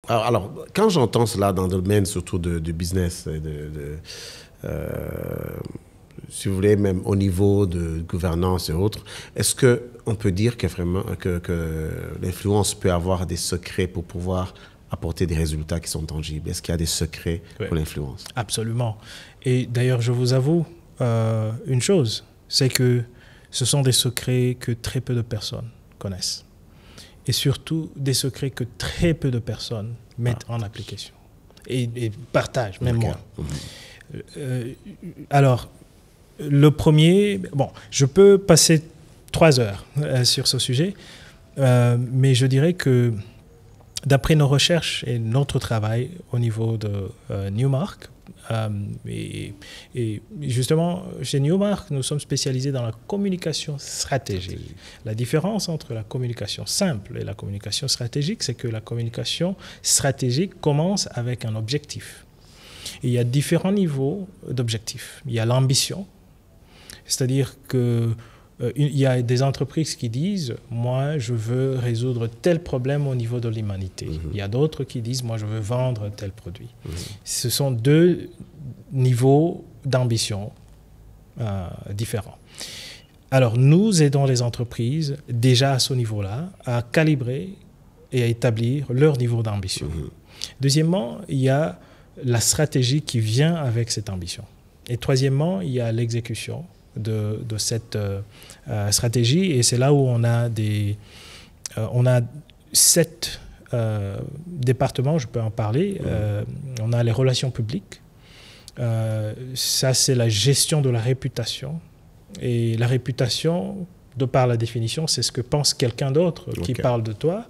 Alors, quand j'entends cela dans le domaine surtout du business, si vous voulez, même au niveau de gouvernance et autres, est-ce qu'on peut dire que vraiment que l'influence peut avoir des secrets pour pouvoir apporter des résultats qui sont tangibles? Est-ce qu'il y a des secrets pour l'influence? Absolument. Et d'ailleurs, je vous avoue une chose, c'est que ce sont des secrets que très peu de personnes connaissent. Et surtout, des secrets que très peu de personnes mettent en application et partagent, même moi. Alors, le premier, bon, je peux passer 3 heures sur ce sujet, mais je dirais que d'après nos recherches et notre travail au niveau de Newmark, et justement, chez Newmark, nous sommes spécialisés dans la communication stratégique. La différence entre la communication simple et la communication stratégique, c'est que la communication stratégique commence avec un objectif. Et il y a différents niveaux d'objectifs. Il y a l'ambition, c'est-à-dire que il y a des entreprises qui disent « moi, je veux résoudre tel problème au niveau de l'humanité ». Il y a d'autres qui disent « moi, je veux vendre tel produit ». Ce sont 2 niveaux d'ambition différents. Alors, nous aidons les entreprises déjà à ce niveau-là à calibrer et à établir leur niveau d'ambition. Deuxièmement, il y a la stratégie qui vient avec cette ambition. Et troisièmement, il y a l'exécution de cette stratégie, et c'est là où on a 7 départements, je peux en parler. On a les relations publiques, ça c'est la gestion de la réputation, et la réputation, de par la définition, c'est ce que pense quelqu'un d'autre qui parle de toi.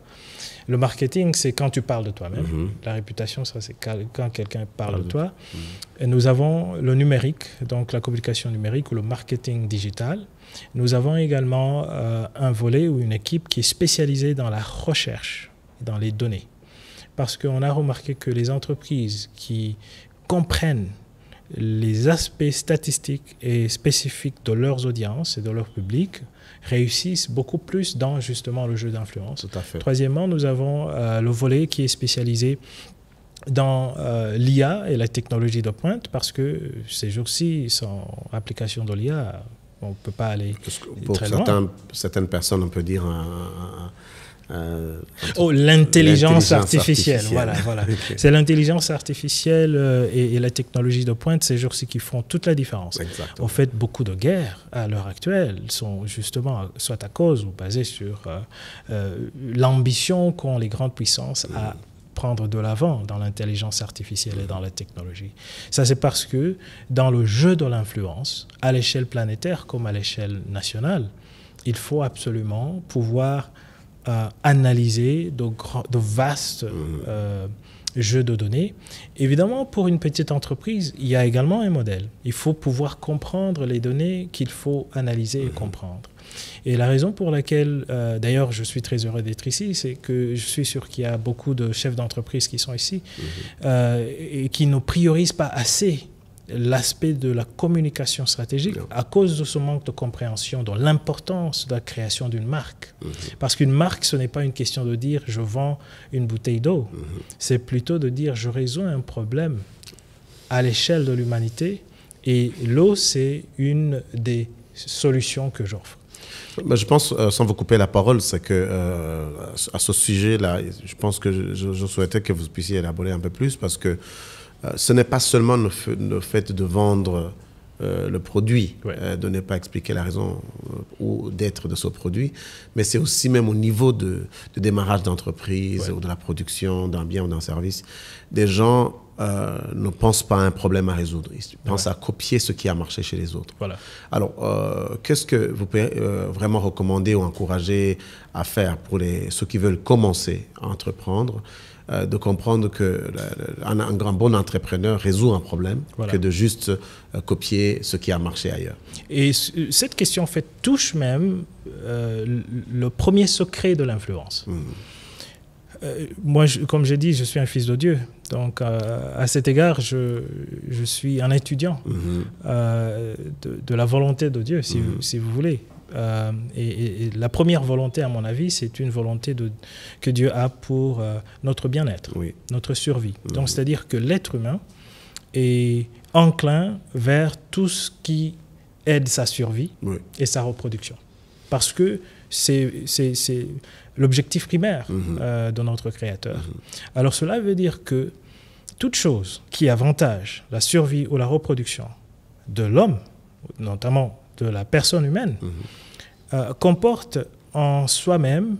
Le marketing, c'est quand tu parles de toi-même. La réputation, ça, c'est quand quelqu'un parle de toi. Et nous avons le numérique, donc la communication numérique ou le marketing digital. Nous avons également un volet ou une équipe qui est spécialisée dans la recherche, dans les données. Parce qu'on a remarqué que les entreprises qui comprennent les aspects statistiques et spécifiques de leurs audiences et de leur public réussissent beaucoup plus dans justement le jeu d'influence. Tout à fait. Troisièmement, nous avons le volet qui est spécialisé dans l'IA et la technologie de pointe, parce que ces jours-ci, sans application de l'IA, on ne peut pas aller très loin. Certaines personnes, on peut dire l'intelligence artificielle. Voilà. Okay. C'est l'intelligence artificielle et la technologie de pointe ces jours-ci qui font toute la différence. Exactement. En fait, beaucoup de guerres à l'heure actuelle sont justement soit à cause ou basées sur l'ambition qu'ont les grandes puissances à prendre de l'avant dans l'intelligence artificielle et dans la technologie. Ça, c'est parce que dans le jeu de l'influence, à l'échelle planétaire comme à l'échelle nationale, il faut absolument pouvoir analyser de vastes jeux de données. Évidemment, pour une petite entreprise, il y a également un modèle. Il faut pouvoir comprendre les données qu'il faut analyser et comprendre. Et la raison pour laquelle, d'ailleurs, je suis très heureux d'être ici, c'est que je suis sûr qu'il y a beaucoup de chefs d'entreprise qui sont ici et qui ne priorisent pas assez l'aspect de la communication stratégique à cause de ce manque de compréhension de l'importance de la création d'une marque. Parce qu'une marque, ce n'est pas une question de dire « je vends une bouteille d'eau ». C'est plutôt de dire « je résous un problème à l'échelle de l'humanité et l'eau, c'est une des solutions que j'offre ». Je pense, sans vous couper la parole, c'est que à ce sujet-là, je pense que je souhaitais que vous puissiez élaborer un peu plus, parce que ce n'est pas seulement le fait de vendre le produit, de ne pas expliquer la raison ou d'être de ce produit, mais c'est aussi même au niveau de démarrage d'entreprise ou de la production d'un bien ou d'un service. Des gens ne pensent pas à un problème à résoudre, ils pensent à copier ce qui a marché chez les autres. Voilà. Alors, qu'est-ce que vous pouvez vraiment recommander ou encourager à faire pour ceux qui veulent commencer à entreprendre, de comprendre qu'un bon entrepreneur résout un problème que de juste copier ce qui a marché ailleurs. Et cette question en fait touche même le premier secret de l'influence. Moi, comme j'ai dit, je suis un fils de Dieu. Donc, à cet égard, je suis un étudiant de la volonté de Dieu, si vous voulez. Et la première volonté, à mon avis, c'est une volonté que Dieu a pour notre bien-être, notre survie. Donc, c'est-à-dire que l'être humain est enclin vers tout ce qui aide sa survie et sa reproduction. Parce que c'est l'objectif primaire de notre Créateur. Alors, cela veut dire que toute chose qui avantage la survie ou la reproduction de l'homme, notamment de la personne humaine, comporte en soi-même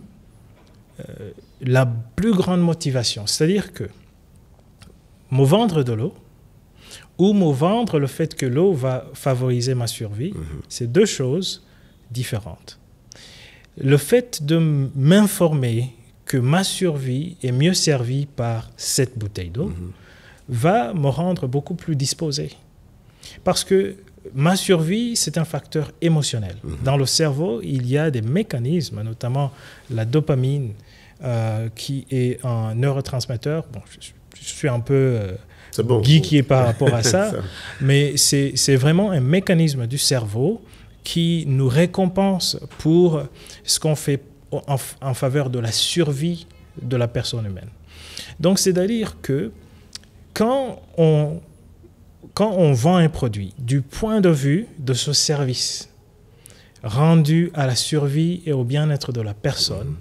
la plus grande motivation. C'est-à-dire que me vendre de l'eau ou me vendre le fait que l'eau va favoriser ma survie, c'est deux choses différentes. Le fait de m'informer que ma survie est mieux servie par cette bouteille d'eau va me rendre beaucoup plus disposé. Parce que ma survie, c'est un facteur émotionnel. Dans le cerveau, il y a des mécanismes, notamment la dopamine, qui est un neurotransmetteur. Bon, je suis un peu geeky par rapport à ça, mais c'est vraiment un mécanisme du cerveau qui nous récompense pour ce qu'on fait en faveur de la survie de la personne humaine. Donc, c'est-à-dire que quand on vend un produit du point de vue de ce service rendu à la survie et au bien-être de la personne,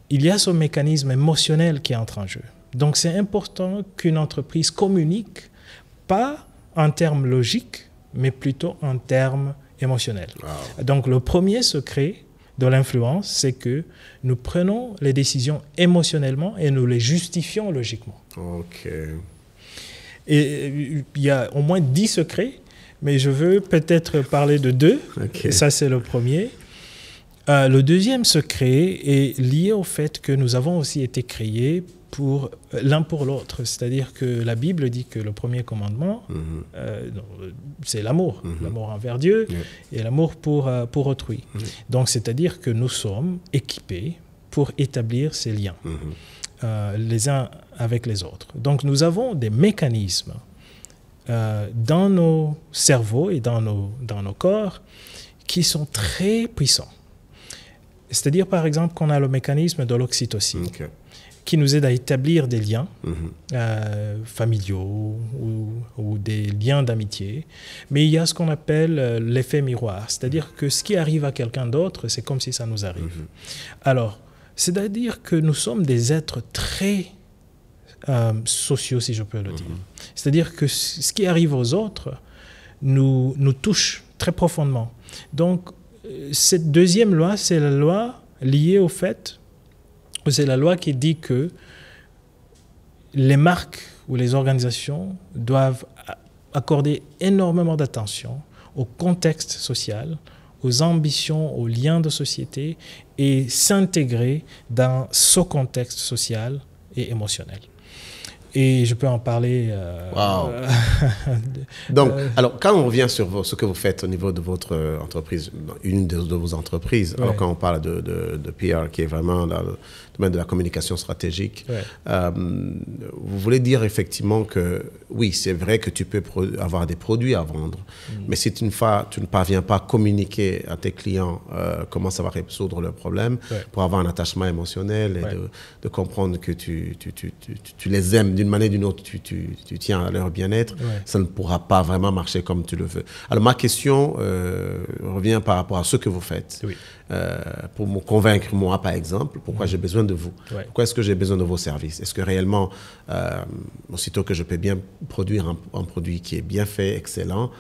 il y a ce mécanisme émotionnel qui entre en jeu. Donc, c'est important qu'une entreprise communique pas en termes logiques, mais plutôt en termes émotionnels. Wow. Donc, le premier secret de l'influence, c'est que nous prenons les décisions émotionnellement et nous les justifions logiquement. OK. Et il y a au moins 10 secrets, mais je veux peut-être parler de 2. Okay. Ça, c'est le premier. Le deuxième secret est lié au fait que nous avons aussi été créés l'un pour l'autre. C'est-à-dire que la Bible dit que le premier commandement, c'est l'amour. L'amour envers Dieu et l'amour pour autrui. Donc, c'est-à-dire que nous sommes équipés pour établir ces liens. Les uns avec les autres. Donc, nous avons des mécanismes dans nos cerveaux et dans nos corps qui sont très puissants. C'est-à-dire, par exemple, qu'on a le mécanisme de l'oxytocine qui nous aide à établir des liens familiaux ou des liens d'amitié. Mais il y a ce qu'on appelle l'effet miroir. C'est-à-dire que ce qui arrive à quelqu'un d'autre, c'est comme si ça nous arrive. Alors, c'est-à-dire que nous sommes des êtres très sociaux, si je peux le dire. C'est-à-dire que ce qui arrive aux autres nous touche très profondément. Donc, cette deuxième loi, c'est la loi liée au fait, c'est la loi qui dit que les marques ou les organisations doivent accorder énormément d'attention au contexte social, aux ambitions, aux liens de société et s'intégrer dans ce contexte social et émotionnel. Et je peux en parler. Wow. Donc, alors, quand on revient sur ce que vous faites au niveau de votre entreprise, une de vos entreprises, alors quand on parle de PR, qui est vraiment dans le domaine de la communication stratégique, vous voulez dire effectivement que, oui, c'est vrai que tu peux avoir des produits à vendre, mais si tu ne parviens pas à communiquer à tes clients comment ça va résoudre le problème, pour avoir un attachement émotionnel et de comprendre que tu les aimes d'une manière ou d'une autre, tu tiens à leur bien-être, ça ne pourra pas vraiment marcher comme tu le veux. Alors, ma question revient par rapport à ce que vous faites. Pour me convaincre, moi, par exemple, pourquoi j'ai besoin de vous. Pourquoi est-ce que j'ai besoin de vos services? Est-ce que réellement, aussitôt que je peux bien produire un produit qui est bien fait, excellent,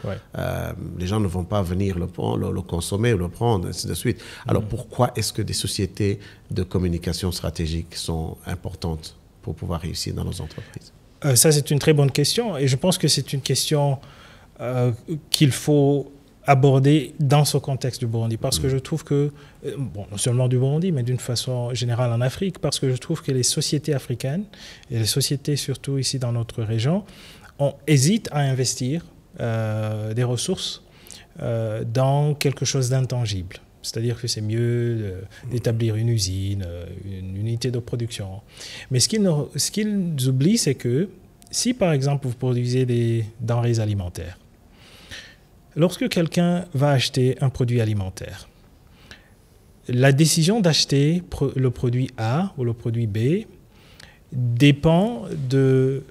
les gens ne vont pas venir le consommer ou le prendre, ainsi de suite. Alors, pourquoi est-ce que des sociétés de communication stratégique sont importantes pour pouvoir réussir dans nos entreprises? Ça, c'est une très bonne question. Et je pense que c'est une question qu'il faut aborder dans ce contexte du Burundi. Parce que je trouve que, non seulement du Burundi, mais d'une façon générale en Afrique, parce que je trouve que les sociétés africaines, et les sociétés surtout ici dans notre région, hésitent à investir des ressources dans quelque chose d'intangible. C'est-à-dire que c'est mieux d'établir une usine, une unité de production. Mais ce qu'ils oublient, c'est que si, par exemple, vous produisez des denrées alimentaires, lorsque quelqu'un va acheter un produit alimentaire, la décision d'acheter le produit A ou le produit B dépend de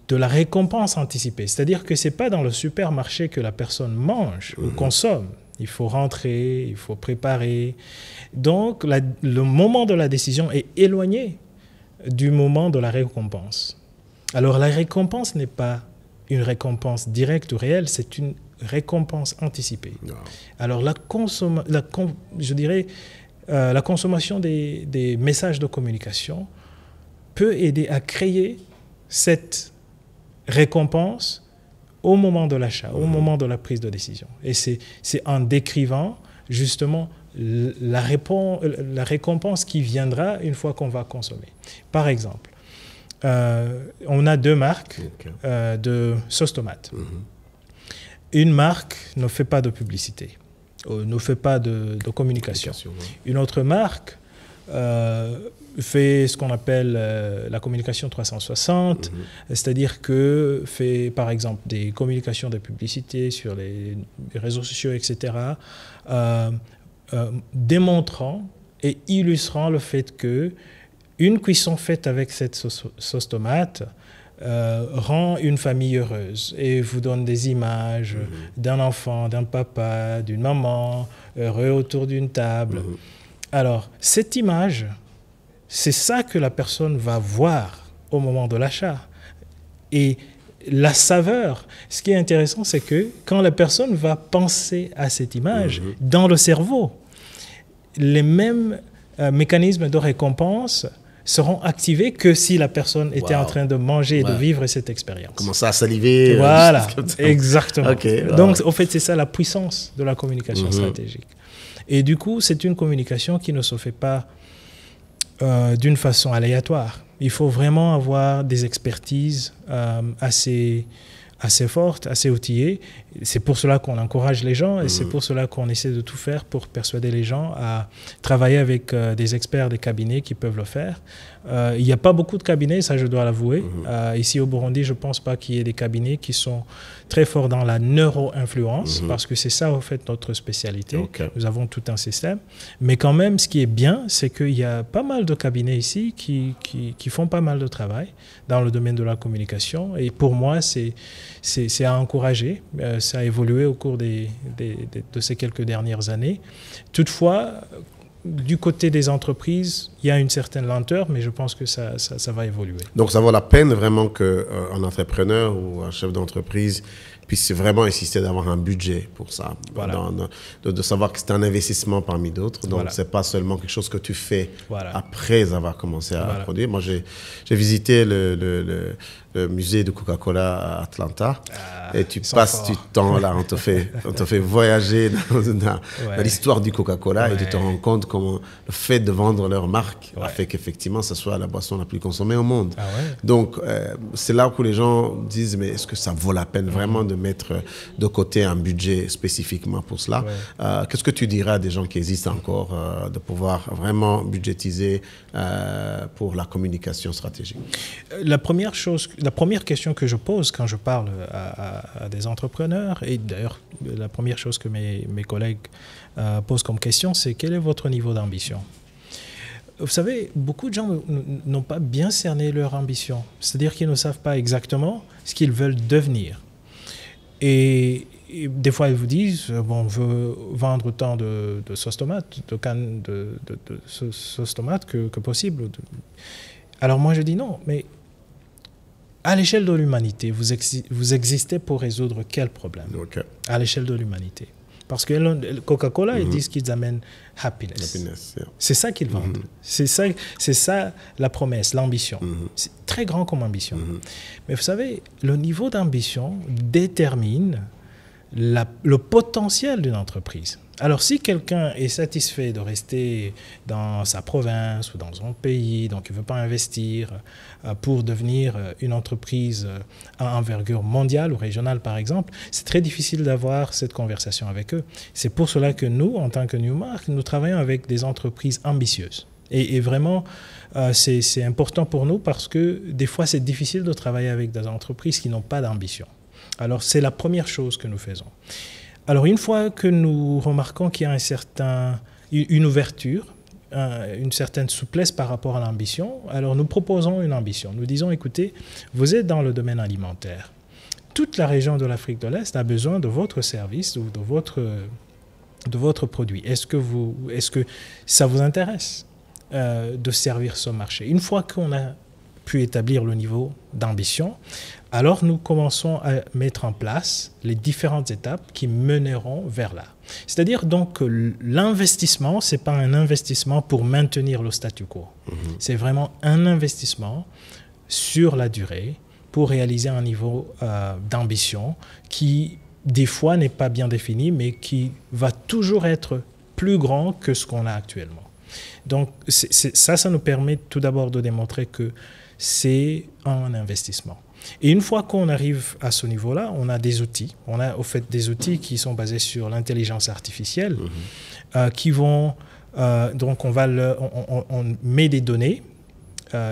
la récompense anticipée. C'est-à-dire que ce n'est pas dans le supermarché que la personne mange ou consomme. Il faut rentrer, il faut préparer. Donc, le moment de la décision est éloigné du moment de la récompense. Alors, la récompense n'est pas une récompense directe ou réelle, c'est une récompense anticipée. Wow. Alors, la consommation des messages de communication peut aider à créer cette récompense au moment de l'achat, au moment de la prise de décision. Et c'est en décrivant justement la récompense qui viendra une fois qu'on va consommer. Par exemple, on a 2 marques de sauce tomate. Une marque ne fait pas de publicité, ne fait pas de communication. Une autre marque fait ce qu'on appelle la communication 360, c'est-à-dire que fait par exemple des communications de publicité sur les réseaux sociaux, etc., démontrant et illustrant le fait que une cuisson faite avec cette sauce tomate rend une famille heureuse et vous donne des images d'un enfant, d'un papa, d'une maman, heureux autour d'une table. Alors, cette image, c'est ça que la personne va voir au moment de l'achat. Et la saveur, ce qui est intéressant, c'est que quand la personne va penser à cette image, dans le cerveau, les mêmes mécanismes de récompense seront activés que si la personne était en train de manger et de vivre cette expérience. Commencer à saliver. Voilà, exactement. Okay, donc, au fait, c'est ça la puissance de la communication stratégique. Et du coup, c'est une communication qui ne se fait pas d'une façon aléatoire. Il faut vraiment avoir des expertises assez fortes, assez outillées. C'est pour cela qu'on encourage les gens et c'est pour cela qu'on essaie de tout faire pour persuader les gens à travailler avec des experts des cabinets qui peuvent le faire. Il n'y a pas beaucoup de cabinets, ça je dois l'avouer. Ici au Burundi, je ne pense pas qu'il y ait des cabinets qui sont très forts dans la neuro-influence parce que c'est ça en fait notre spécialité. Nous avons tout un système. Mais quand même, ce qui est bien, c'est qu'il y a pas mal de cabinets ici qui font pas mal de travail dans le domaine de la communication. Et pour moi, c'est à encourager. Ça a évolué au cours de ces quelques dernières années. Toutefois, du côté des entreprises, il y a une certaine lenteur, mais je pense que ça va évoluer. Donc, ça vaut la peine vraiment qu'un entrepreneur ou un chef d'entreprise puisse vraiment insister d'avoir un budget pour ça, de savoir que c'est un investissement parmi d'autres. Donc, ce n'est pas seulement quelque chose que tu fais après avoir commencé à produire. Moi, j'ai visité le musée de Coca-Cola à Atlanta et tu passes du temps là, on te fait voyager dans l'histoire du Coca-Cola et tu te rends compte comment le fait de vendre leur marque a fait qu'effectivement, ce soit la boisson la plus consommée au monde. Donc, c'est là où les gens disent, mais est-ce que ça vaut la peine vraiment de mettre de côté un budget spécifiquement pour cela? Qu'est-ce que tu dirais à des gens qui hésitent encore de pouvoir vraiment budgétiser pour la communication stratégique? La première question que je pose quand je parle à des entrepreneurs, et d'ailleurs la première chose que mes collègues posent comme question, c'est quel est votre niveau d'ambition? Vous savez, beaucoup de gens n'ont pas bien cerné leur ambition, c'est-à-dire qu'ils ne savent pas exactement ce qu'ils veulent devenir. Et des fois, ils vous disent, bon, on veut vendre autant de sauce tomate, de cannes de sauce tomate que possible. Alors moi, je dis non, mais à l'échelle de l'humanité, vous existez pour résoudre quel problème? À l'échelle de l'humanité. Parce que Coca-Cola, ils disent qu'ils amènent happiness. C'est ça qu'ils vendent. C'est ça la promesse, l'ambition. C'est très grand comme ambition. Mais vous savez, le niveau d'ambition détermine le potentiel d'une entreprise. Alors, si quelqu'un est satisfait de rester dans sa province ou dans son pays, donc il ne veut pas investir pour devenir une entreprise à envergure mondiale ou régionale, par exemple, c'est très difficile d'avoir cette conversation avec eux. C'est pour cela que nous, en tant que Newmark, nous travaillons avec des entreprises ambitieuses. Et vraiment, c'est important pour nous parce que des fois, c'est difficile de travailler avec des entreprises qui n'ont pas d'ambition. Alors, c'est la première chose que nous faisons. Alors, une fois que nous remarquons qu'il y a une ouverture, une certaine souplesse par rapport à l'ambition. Alors nous proposons une ambition. Nous disons, écoutez, vous êtes dans le domaine alimentaire. Toute la région de l'Afrique de l'Est a besoin de votre service ou de votre produit. Est-ce que ça vous intéresse de servir ce marché? Une fois qu'on a pu établir le niveau d'ambition, alors nous commençons à mettre en place les différentes étapes qui mèneront vers là. C'est-à-dire donc que l'investissement, ce n'est pas un investissement pour maintenir le statu quo. C'est vraiment un investissement sur la durée pour réaliser un niveau d'ambition qui, des fois, n'est pas bien défini, mais qui va toujours être plus grand que ce qu'on a actuellement. Donc, ça nous permet tout d'abord de démontrer que c'est un investissement. Et une fois qu'on arrive à ce niveau-là, on a des outils. On a au fait des outils qui sont basés sur l'intelligence artificielle, qui vont... donc, on met des données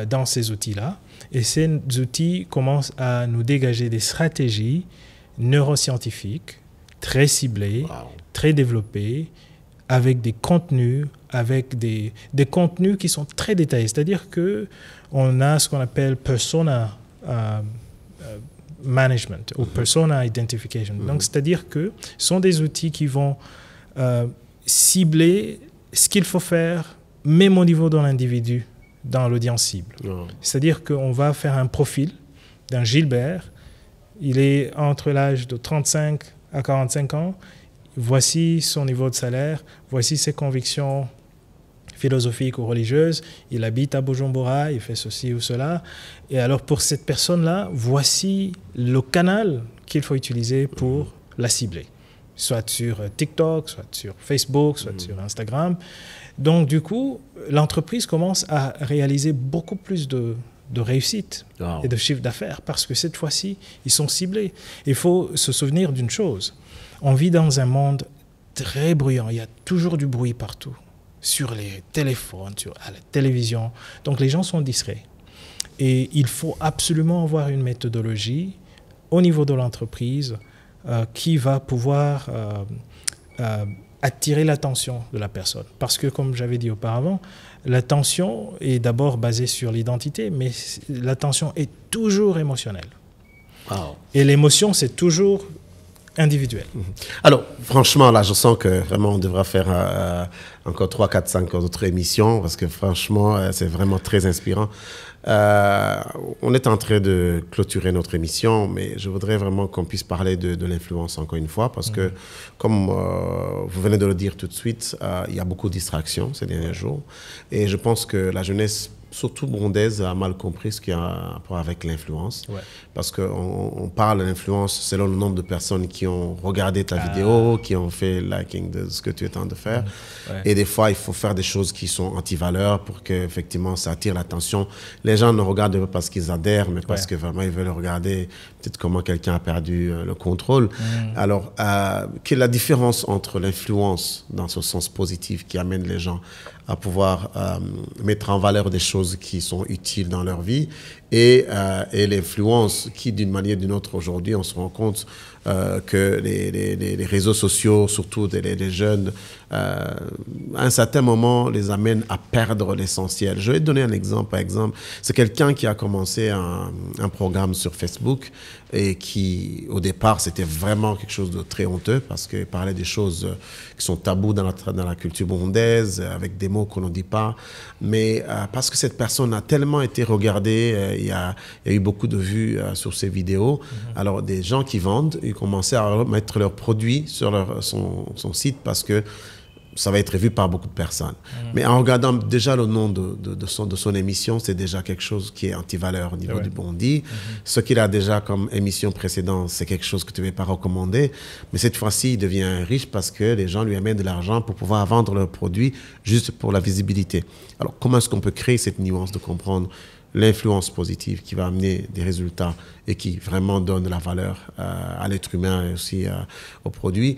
dans ces outils-là, et ces outils commencent à nous dégager des stratégies neuroscientifiques très ciblées, très développées, avec des contenus, avec des contenus qui sont très détaillés. C'est-à-dire qu'on a ce qu'on appelle persona management ou persona identification. Donc, c'est-à-dire que ce sont des outils qui vont cibler ce qu'il faut faire, même au niveau de l'individu, dans l'audience cible. C'est-à-dire qu'on va faire un profil d'un Gilbert. Il est entre l'âge de 35 à 45 ans. Voici son niveau de salaire, voici ses convictions philosophiques ou religieuses. Il habite à Bujumbura, il fait ceci ou cela. Et alors pour cette personne-là, voici le canal qu'il faut utiliser pour la cibler. Soit sur TikTok, soit sur Facebook, soit sur Instagram. Donc du coup, l'entreprise commence à réaliser beaucoup plus de réussite et de chiffre d'affaires parce que cette fois-ci, ils sont ciblés. Il faut se souvenir d'une chose. On vit dans un monde très bruyant. Il y a toujours du bruit partout, sur les téléphones, à la télévision. Donc les gens sont distraits. Et il faut absolument avoir une méthodologie au niveau de l'entreprise qui va pouvoir attirer l'attention de la personne. Parce que, comme j'avais dit auparavant, l'attention est d'abord basée sur l'identité, mais l'attention est toujours émotionnelle. Et l'émotion, c'est toujours individuel. Alors, franchement, là, je sens que vraiment, on devra faire encore 3, 4, 5 autres émissions parce que franchement, c'est vraiment très inspirant. On est en train de clôturer notre émission, mais je voudrais vraiment qu'on puisse parler de l'influence encore une fois parce que, comme vous venez de le dire tout de suite, il y a beaucoup de distractions ces derniers jours et je pense que la jeunesse, surtout burundaise, a mal compris ce qui a un rapport avec l'influence. Parce qu'on parle de l'influence selon le nombre de personnes qui ont regardé ta vidéo, qui ont fait liking de ce que tu es en train de faire. Et des fois, il faut faire des choses qui sont anti-valeurs pour qu'effectivement, ça attire l'attention. Les gens ne regardent pas parce qu'ils adhèrent, mais parce que vraiment, ils veulent regarder peut-être comment quelqu'un a perdu le contrôle. Alors, quelle est la différence entre l'influence dans ce sens positif qui amène les gens à pouvoir mettre en valeur des choses qui sont utiles dans leur vie et l'influence qui, d'une manière ou d'une autre, aujourd'hui, on se rend compte que les réseaux sociaux, surtout les jeunes, à un certain moment, les amènent à perdre l'essentiel. Je vais te donner un exemple. Par exemple, c'est quelqu'un qui a commencé un programme sur Facebook et qui, au départ, c'était vraiment quelque chose de très honteux parce qu'il parlait des choses qui sont tabous dans la culture burundaise, avec des mots qu'on ne dit pas. Mais parce que cette personne a tellement été regardée, il y a eu beaucoup de vues sur ses vidéos. Alors, des gens qui vendent, ils commençaient à mettre leurs produits sur son site parce que ça va être vu par beaucoup de personnes. Mais en regardant déjà le nom de son émission, c'est déjà quelque chose qui est anti-valeur au niveau du Burundi. Ce qu'il a déjà comme émission précédente, c'est quelque chose que tu ne vais pas recommander. Mais cette fois-ci, il devient riche parce que les gens lui amènent de l'argent pour pouvoir vendre leurs produits juste pour la visibilité. Alors, comment est-ce qu'on peut créer cette nuance de comprendre l'influence positive qui va amener des résultats et qui vraiment donne de la valeur à l'être humain et aussi aux produits,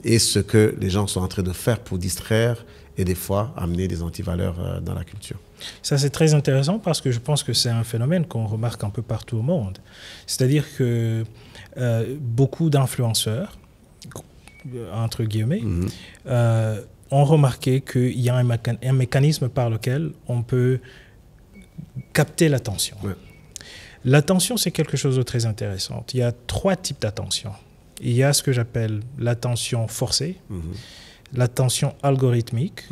et ce que les gens sont en train de faire pour distraire et des fois amener des antivaleurs dans la culture. Ça, c'est très intéressant parce que je pense que c'est un phénomène qu'on remarque un peu partout au monde. C'est-à-dire que beaucoup d'influenceurs, entre guillemets, ont remarqué qu'il y a un mécanisme par lequel on peut capter l'attention. Ouais. L'attention, c'est quelque chose de très intéressant. Il y a 3 types d'attention. Il y a ce que j'appelle l'attention forcée, l'attention algorithmique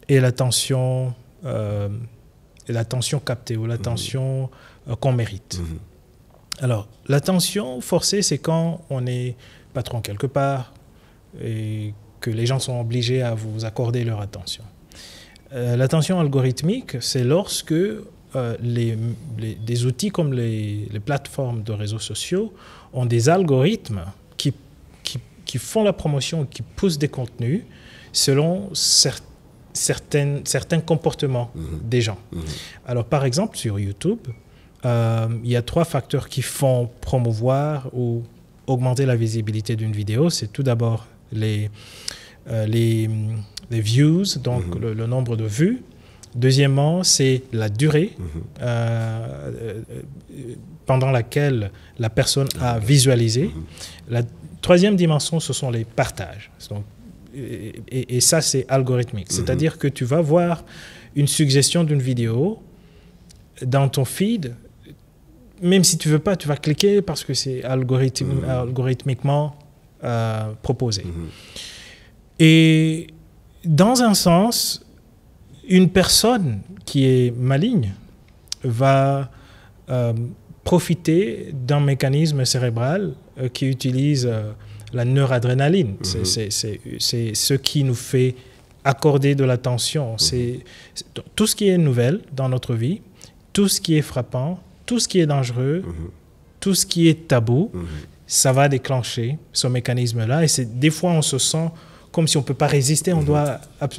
et l'attention captée ou l'attention qu'on mérite. Alors, l'attention forcée, c'est quand on est patron quelque part et que les gens sont obligés à vous accorder leur attention. L'attention algorithmique, c'est lorsque des outils comme les plateformes de réseaux sociaux ont des algorithmes qui font la promotion, qui poussent des contenus selon certains comportements des gens. Alors, par exemple, sur YouTube, il y a 3 facteurs qui font promouvoir ou augmenter la visibilité d'une vidéo. C'est tout d'abord les views, donc le nombre de vues. Deuxièmement, c'est la durée pendant laquelle la personne a visualisé. La troisième dimension, ce sont les partages. Donc, et ça, c'est algorithmique. C'est-à-dire que tu vas voir une suggestion d'une vidéo dans ton feed. Même si tu ne veux pas, tu vas cliquer parce que c'est algorithmiquement proposé. Et dans un sens, une personne qui est maligne va profiter d'un mécanisme cérébral qui utilise la noradrénaline. C'est ce qui nous fait accorder de l'attention. C'est tout ce qui est nouvelle dans notre vie, tout ce qui est frappant, tout ce qui est dangereux, tout ce qui est tabou, ça va déclencher ce mécanisme-là. Et des fois, on se sent comme si on ne peut pas résister.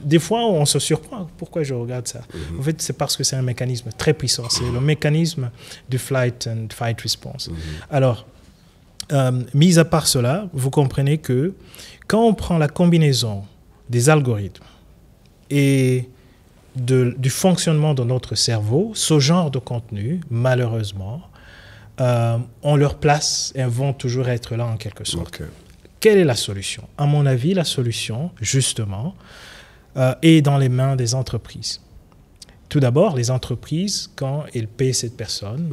Des fois, on se surprend. Pourquoi je regarde ça? En fait, c'est parce que c'est un mécanisme très puissant. C'est le mécanisme du flight and fight response. Alors, mis à part cela, vous comprenez que quand on prend la combinaison des algorithmes et du fonctionnement de notre cerveau, ce genre de contenu, malheureusement, on leur place et vont toujours être là en quelque sorte. Okay. Quelle est la solution? À mon avis, la solution, justement, est dans les mains des entreprises. Tout d'abord, les entreprises, quand elles payent cette personne,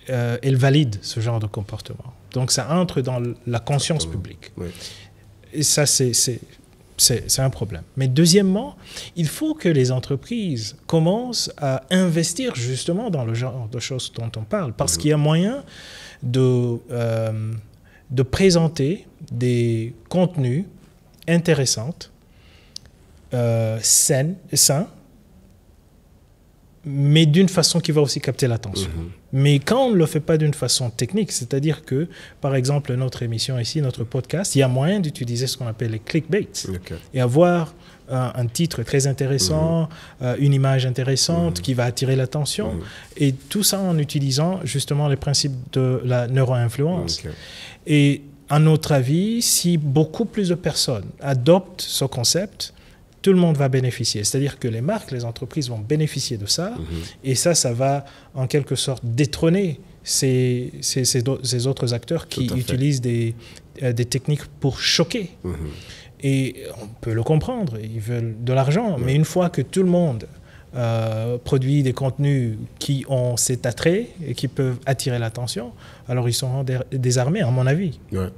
elles valident ce genre de comportement. Donc, ça entre dans la conscience publique. Oui. Et ça, c'est un problème. Mais deuxièmement, il faut que les entreprises commencent à investir justement dans le genre de choses dont on parle, parce qu'il y a moyen de présenter des contenus intéressants, sains, mais d'une façon qui va aussi capter l'attention. Mais quand on ne le fait pas d'une façon technique, c'est-à-dire que, par exemple, notre émission ici, notre podcast, il y a moyen d'utiliser ce qu'on appelle les clickbaits et avoir un titre très intéressant, une image intéressante qui va attirer l'attention, et tout ça en utilisant justement les principes de la neuro-influence. Et à notre avis, si beaucoup plus de personnes adoptent ce concept, tout le monde va bénéficier. C'est-à-dire que les marques, les entreprises vont bénéficier de ça, et ça va en quelque sorte détrôner ces autres acteurs qui utilisent des techniques pour choquer. Et on peut le comprendre, ils veulent de l'argent, mais une fois que tout le monde produit des contenus qui ont cet attrait et qui peuvent attirer l'attention, alors ils seront désarmés, à mon avis. Ouais.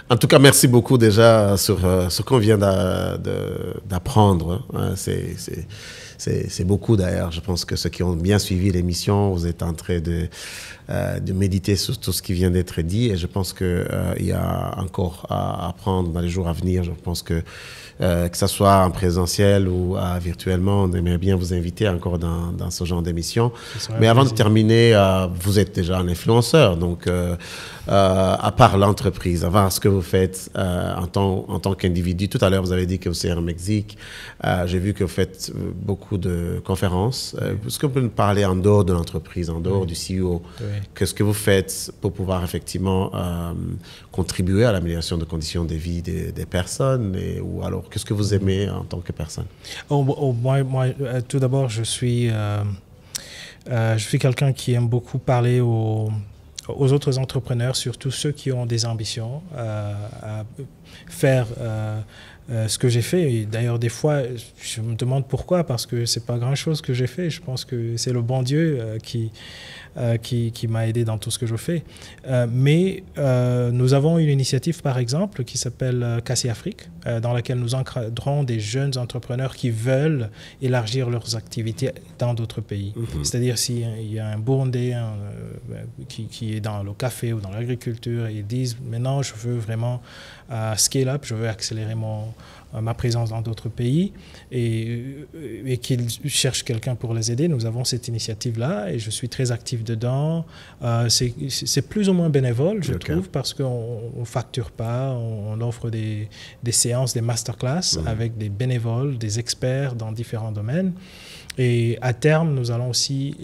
En tout cas, merci beaucoup déjà sur ce qu'on vient d'apprendre. C'est beaucoup d'ailleurs. Je pense que ceux qui ont bien suivi l'émission, vous êtes en train de méditer sur tout ce qui vient d'être dit, et je pense qu'il y a encore à apprendre dans les jours à venir. Je pense que ce soit en présentiel ou virtuellement, on aimerait bien vous inviter encore dans ce genre d'émission. Mais avant de terminer, vous êtes déjà un influenceur, donc à part l'entreprise, à part ce que vous faites en tant qu'individu. Tout à l'heure, vous avez dit que vous êtes au Mexique. J'ai vu que vous faites beaucoup de conférences. Est-ce que vous pouvez nous parler en dehors de l'entreprise, en dehors du CEO? Qu'est-ce que vous faites pour pouvoir effectivement contribuer à l'amélioration des conditions de vie des personnes, ou alors qu'est-ce que vous aimez en tant que personne? Moi, tout d'abord, je suis quelqu'un qui aime beaucoup parler aux aux autres entrepreneurs, surtout ceux qui ont des ambitions, à faire ce que j'ai fait. Et d'ailleurs, des fois, je me demande pourquoi, parce que c'est pas grand-chose que j'ai fait. Je pense que c'est le bon Dieu qui m'a aidé dans tout ce que je fais. Mais nous avons une initiative, par exemple, qui s'appelle Cassie Afrique, dans laquelle nous encadrons des jeunes entrepreneurs qui veulent élargir leurs activités dans d'autres pays. C'est-à-dire s'il y a un Burundais qui est dans le café ou dans l'agriculture et ils disent « Maintenant, je veux vraiment scale up, je veux accélérer ma présence dans d'autres pays et qu'ils cherchent quelqu'un pour les aider. » Nous avons cette initiative-là et je suis très actif dedans. C'est plus ou moins bénévole, je trouve, parce qu'on ne facture pas, on offre des séances, des masterclass avec des bénévoles, des experts dans différents domaines. Et à terme, nous allons aussi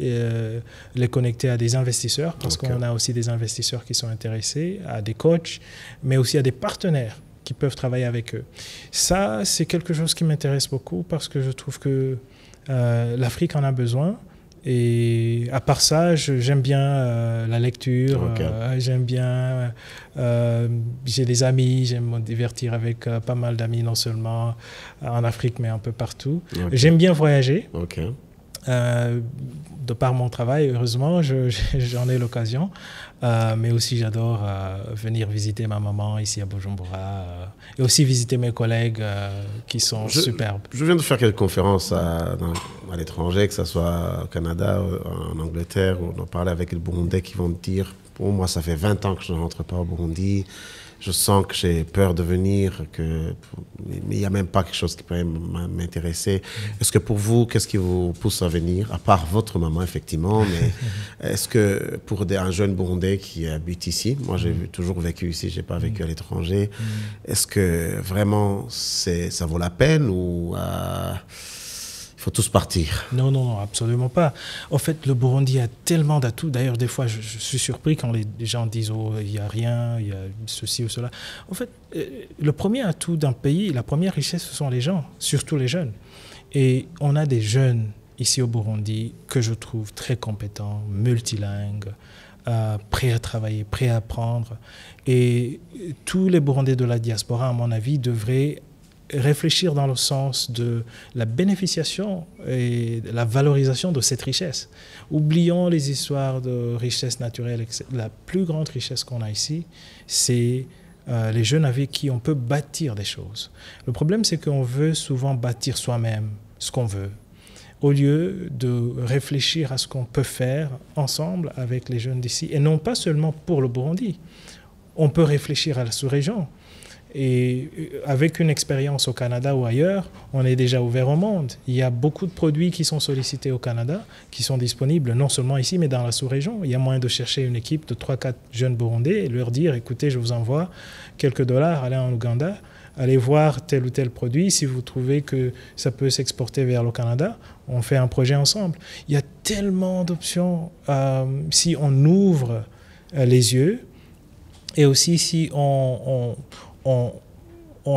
les connecter à des investisseurs, parce qu'on a aussi des investisseurs qui sont intéressés, à des coachs, mais aussi à des partenaires qui peuvent travailler avec eux. Ça, c'est quelque chose qui m'intéresse beaucoup parce que je trouve que l'Afrique en a besoin. Et à part ça, j'aime bien la lecture, j'aime bien, j'ai des amis, j'aime me divertir avec pas mal d'amis, non seulement en Afrique, mais un peu partout. J'aime bien voyager. De par mon travail, heureusement, j'en ai l'occasion. Mais aussi, j'adore venir visiter ma maman ici à Bujumbura et aussi visiter mes collègues qui sont superbes. Je viens de faire quelques conférences à l'étranger, que ce soit au Canada, en Angleterre, où on parlait avec les Burundais qui vont dire « Pour moi, ça fait 20 ans que je ne rentre pas au Burundi. Je sens que j'ai peur de venir, mais il n'y a même pas quelque chose qui pourrait m'intéresser. » Est-ce que pour vous, qu'est-ce qui vous pousse à venir, à part votre maman, effectivement, mais est-ce que pour un jeune Burundais qui habite ici, moi j'ai toujours vécu ici, je n'ai pas vécu à l'étranger, est-ce que vraiment ça vaut la peine ou il faut tous partir? Non, absolument pas. En fait, le Burundi a tellement d'atouts. D'ailleurs, des fois, je suis surpris quand les gens disent « Oh, il n'y a rien, il y a ceci ou cela ». En fait, le premier atout d'un pays, la première richesse, ce sont les gens, surtout les jeunes. Et on a des jeunes ici au Burundi que je trouve très compétents, multilingues, prêts à travailler, prêts à apprendre. Et tous les Burundais de la diaspora, à mon avis, devraient réfléchir dans le sens de la bénéficiation et de la valorisation de cette richesse. Oublions les histoires de richesse naturelle. La plus grande richesse qu'on a ici, c'est les jeunes avec qui on peut bâtir des choses. Le problème, c'est qu'on veut souvent bâtir soi-même ce qu'on veut, au lieu de réfléchir à ce qu'on peut faire ensemble avec les jeunes d'ici, et non pas seulement pour le Burundi. On peut réfléchir à la sous-région. Et avec une expérience au Canada ou ailleurs, on est déjà ouvert au monde. Il y a beaucoup de produits qui sont sollicités au Canada, qui sont disponibles non seulement ici, mais dans la sous-région. Il y a moyen de chercher une équipe de 3-4 jeunes Burundais et leur dire, écoutez, je vous envoie quelques dollars, allez en Ouganda, allez voir tel ou tel produit. Si vous trouvez que ça peut s'exporter vers le Canada, on fait un projet ensemble. Il y a tellement d'options si on ouvre les yeux et aussi si on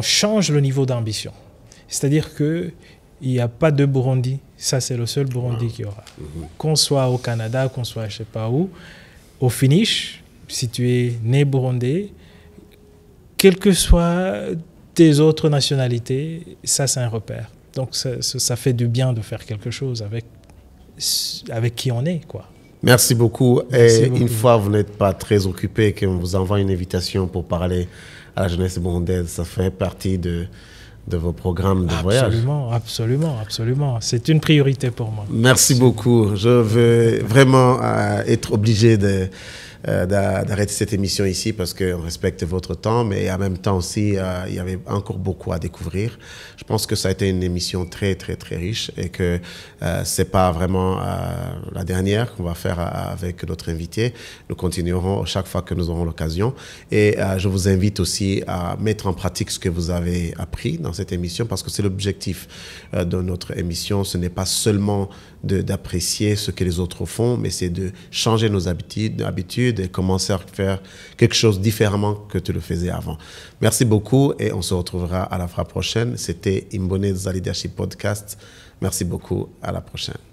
change le niveau d'ambition. C'est-à-dire qu'il n'y a pas de Burundi. Ça, c'est le seul Burundi qu'il y aura. Qu'on soit au Canada, qu'on soit je ne sais pas où, au finish, si tu es né burundais, quelles que soient tes autres nationalités, ça, c'est un repère. Donc, ça fait du bien de faire quelque chose avec qui on est, quoi. Merci beaucoup. Et une fois vous n'êtes pas très occupé, qu'on vous envoie une invitation pour parler à la jeunesse burundaise, ça fait partie de vos programmes de voyage. Absolument. C'est une priorité pour moi. Merci beaucoup. Je veux vraiment être obligé d'arrêter cette émission ici parce qu'on respecte votre temps, mais en même temps aussi, il y avait encore beaucoup à découvrir. Je pense que ça a été une émission très, très, très riche et que c'est pas vraiment la dernière qu'on va faire avec notre invité. Nous continuerons chaque fois que nous aurons l'occasion. Et je vous invite aussi à mettre en pratique ce que vous avez appris dans cette émission parce que c'est l'objectif de notre émission. Ce n'est pas seulement d'apprécier ce que les autres font, mais c'est de changer nos habitudes et commencer à faire quelque chose différemment que tu le faisais avant. Merci beaucoup et on se retrouvera à la fois prochaine. C'était Imboneza Leadership Podcast. Merci beaucoup. À la prochaine.